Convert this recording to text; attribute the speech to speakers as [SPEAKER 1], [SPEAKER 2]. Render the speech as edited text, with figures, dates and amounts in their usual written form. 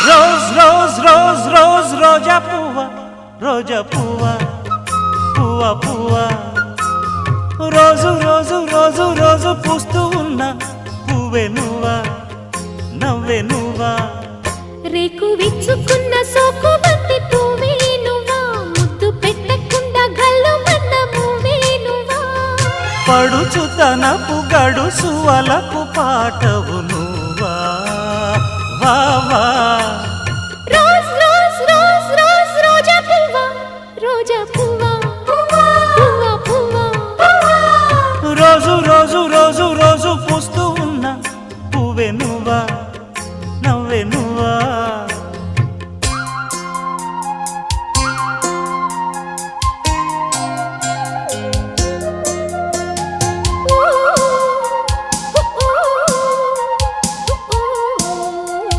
[SPEAKER 1] Rose rose rose rose రోజా పువ్వా, రోజా పువ్వా, పువ్వా పువ్వా, రోజు రోజు రోజు రోజు పూస్తూ ఉన్న పువ్వే నువ్వా, నవ్వే నువ్వా.
[SPEAKER 2] రేకు విచ్చుకున్న సోకు బంతి పువ్వే నువ్వా, ముద్దు పెట్టకుండా గల్లు మన్న పువ్వే నువ్వా.
[SPEAKER 1] పడుచు తనపు గడుసు వలపు పాటవు నువ్వా, వా వా